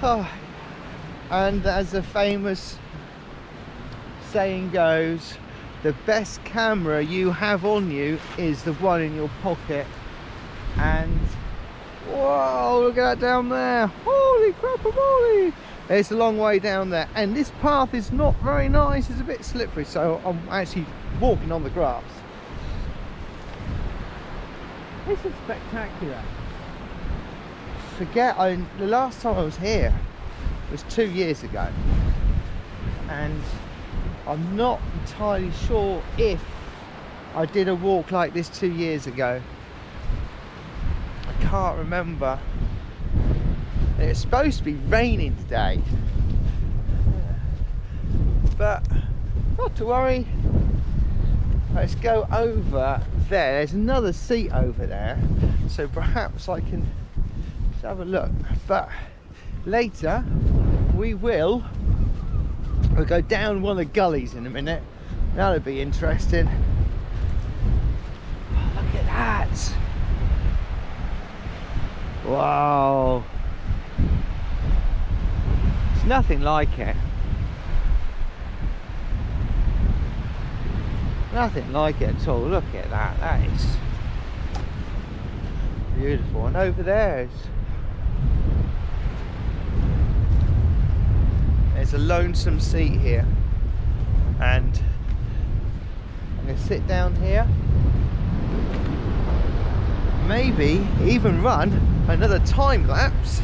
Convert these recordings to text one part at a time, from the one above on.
Oh, and as the famous saying goes, the best camera you have on you is the one in your pocket. And whoa, look at that down there. Holy crap-a-moly. It's a long way down there, and this path is not very nice. It's a bit slippery, so I'm actually walking on the grass. This is spectacular. The last time I was here was 2 years ago, and I'm not entirely sure if I did a walk like this 2 years ago. I can't remember. It's supposed to be raining today, but not to worry. Let's go over there. There's another seat over there, so perhaps I can just have a look. But later we'll go down one of the gullies in a minute. That'll be interesting. Look at that. Wow. It's nothing like it. Nothing like it at all. Look at that. That is beautiful. And over there's a lonesome seat here, and I'm going to sit down here, maybe even run another time lapse,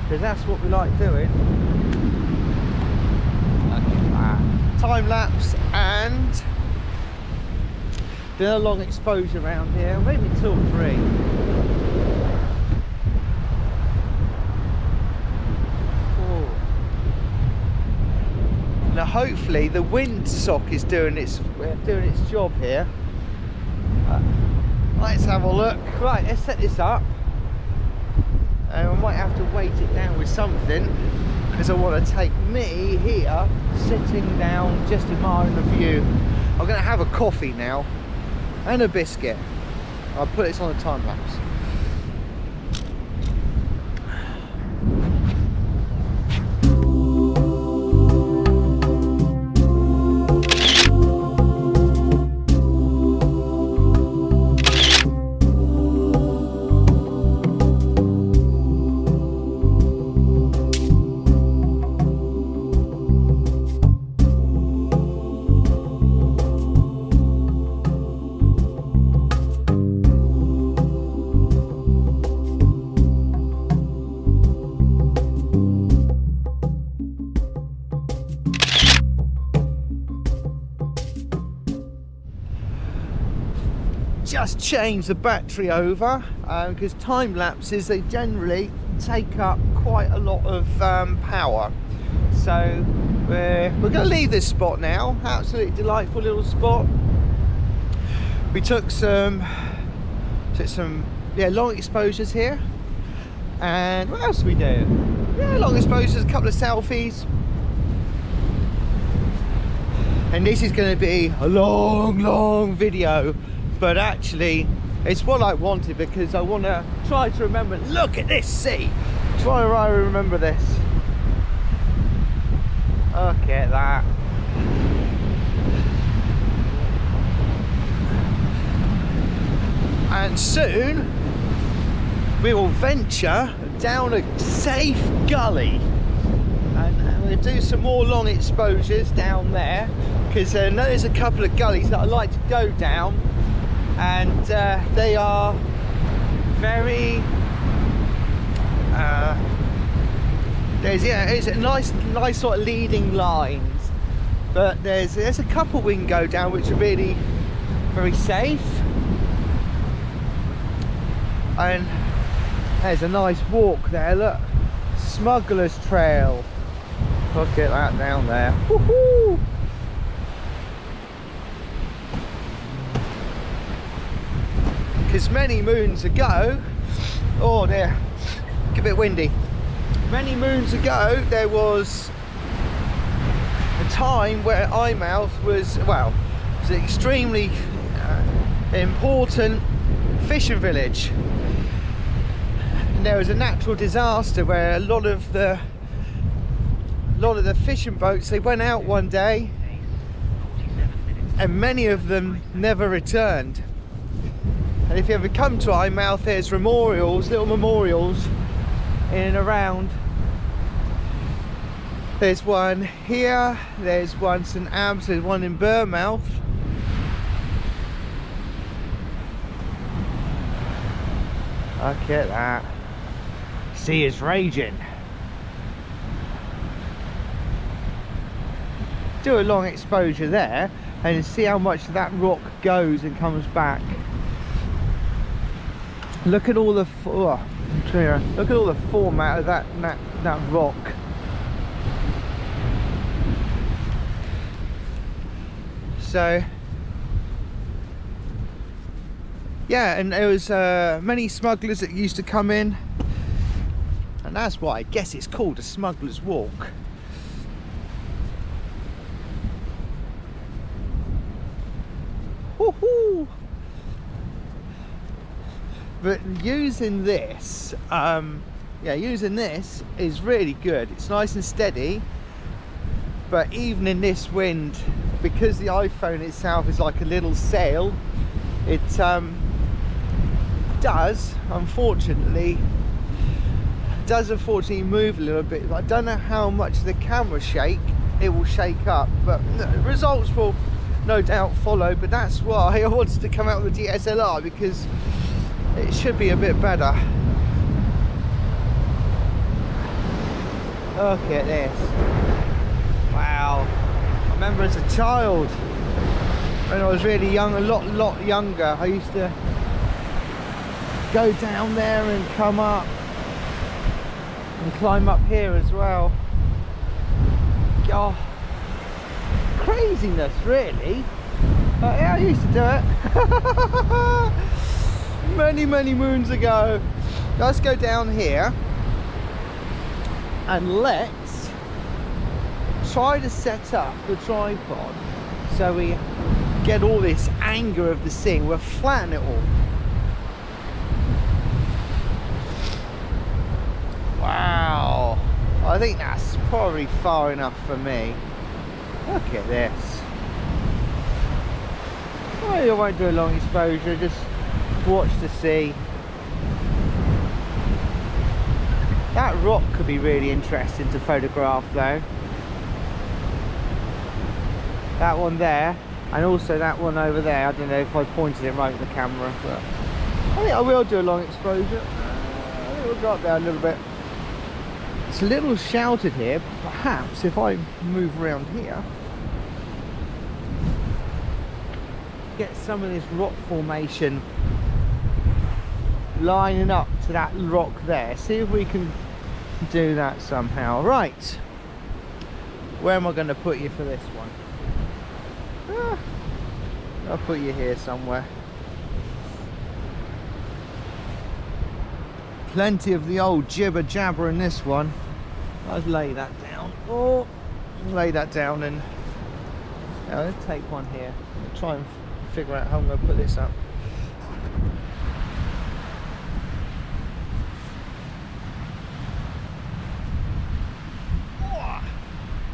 because that's what we like doing. Look at that. Time lapse and been a long exposure around here, maybe 2 or 3. Oh. Now hopefully the windsock is doing its job here. Let's have a look. Right, let's set this up. And I might have to weight it down with something, because I want to take me here sitting down just admiring the view. I'm going to have a coffee now and a biscuit. I'll put this on a time lapse. Just change the battery over, because time lapses, they generally take up quite a lot of power. So we're going to leave this spot now. Absolutely delightful little spot. We took some long exposures here, and what else did we do? Long exposures, a couple of selfies. And this is going to be a long video. But actually, it's what I wanted, because I want to try to remember. Look at this sea! Try to remember this. Look at that. And soon we will venture down a safe gully, and we'll do some more long exposures down there, because there's a couple of gullies that I like to go down. And they are very it's a nice sort of leading lines, but there's a couple we can go down which are really very safe, and there's a nice walk there. Look, Smuggler's Trail. Look at that down there. Woohoo! Because many moons ago, oh dear, a bit windy. Many moons ago, there was a time where Eyemouth was, well, it was an extremely important fishing village. And there was a natural disaster where a lot of the a lot of the fishing boats, they went out one day and many of them never returned. And if you ever come to Eyemouth, there's memorials, little memorials in and around. There's one here, there's one St Abs, there's one in Bournemouth. Look at that. Sea is raging. Do a long exposure there and see how much that rock goes and comes back. Look at all the look at all the format of that rock. So yeah, and there was many smugglers that used to come in, and that's why I guess it's called a smuggler's walk. Woohoo! But using this, using this is really good. It's nice and steady, but even in this wind, because the iPhone itself is like a little sail, it does unfortunately move a little bit. I don't know how much the camera it will shake up, but the results will no doubt follow. But that's why I wanted to come out with the DSLR, because it should be a bit better. Look at this. Wow. I remember as a child, when I was really young, a lot younger, I used to go down there and come up and climb up here as well. Oh, craziness really. Yeah, I used to do it many moons ago. Let's go down here and let's try to set up the tripod so we get all this anger of the scene. We'll flatten it all. Wow, I think that's probably far enough for me. Look at this. Well, I won't do a long exposure, just watch the sea. That rock could be really interesting to photograph though. That one there, and also that one over there. I don't know if I pointed it right with the camera, but I think I will do a long exposure. I think we'll go up there a little bit. It's a little sheltered here. Perhaps if I move around here, get some of this rock formation lining up to that rock there. See if we can do that somehow. Right, where am I going to put you for this one? I'll put you here somewhere. Plenty of the old jibber jabber in this one. I'll lay that down. Oh, lay that down, and I'll take one here. I'll try and figure out how I'm going to put this up.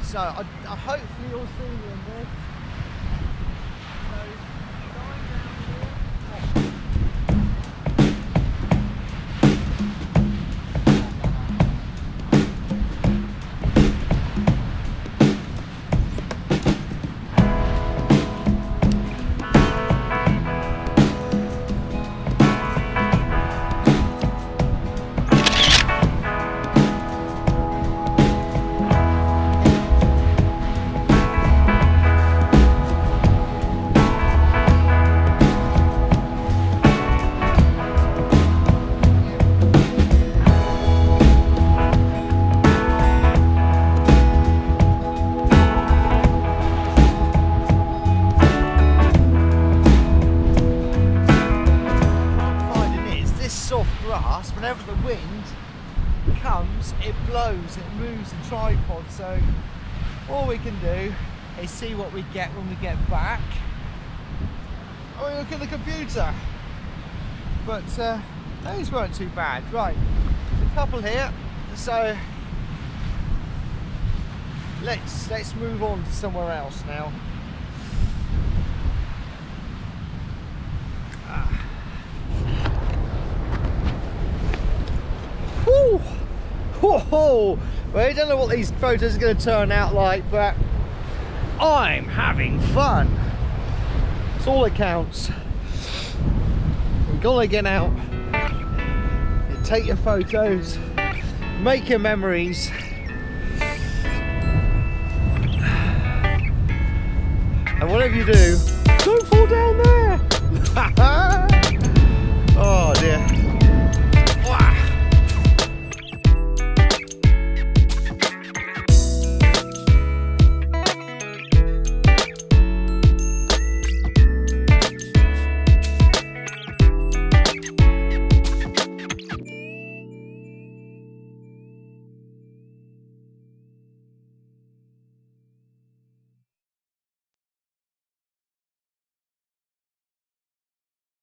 So hopefully you'll see me in this. Whenever the wind comes, it blows, it moves the tripod. So all we can do is see what we get when we get back. Oh, we look at the computer, but those weren't too bad. Right, there's a couple here. So let's move on to somewhere else now. Whew. Whoa. Well, I don't know what these photos are going to turn out like, but I'm having fun. It's all that counts. You've got to get out, you take your photos, make your memories. And whatever you do, don't fall down there. Oh dear.